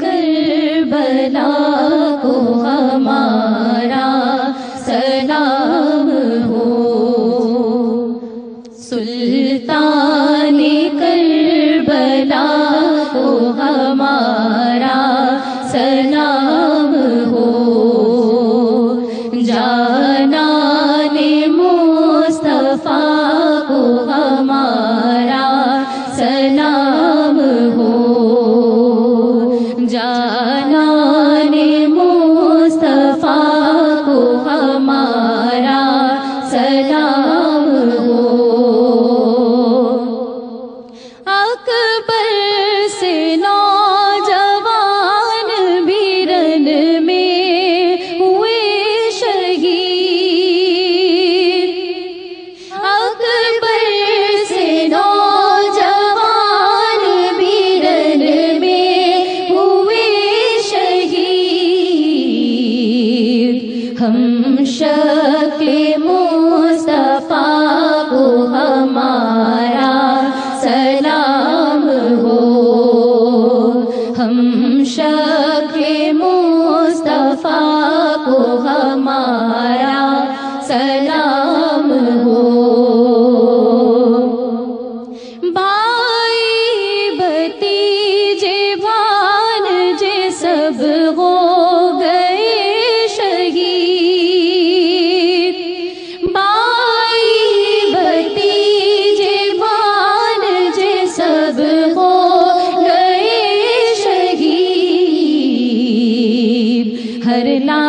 کربلا کو ہمارا سلام ہو، سلطان کربلا کو ہمارا سلام ہو، جانان مصطفیٰ کو ہمارا سلام ہو، جانان مصطفیٰ کو ہمارا سلام ہو۔ اکبر سے نوجوان بیرن میں ہوئے شہید، اکبر سے نوجوان بیرن میں ہوئے شہید، ہم شکل مصطفیٰ کو ہمارا سلام ہو، ہم شکل مصطفیٰ کو ہمارا سلام ہو۔ بھائی بھتیجے بھانجے سب ہو گئے شہید، بھائی بھتیجے بھانجے سب ہو گئے شہید، ہر لا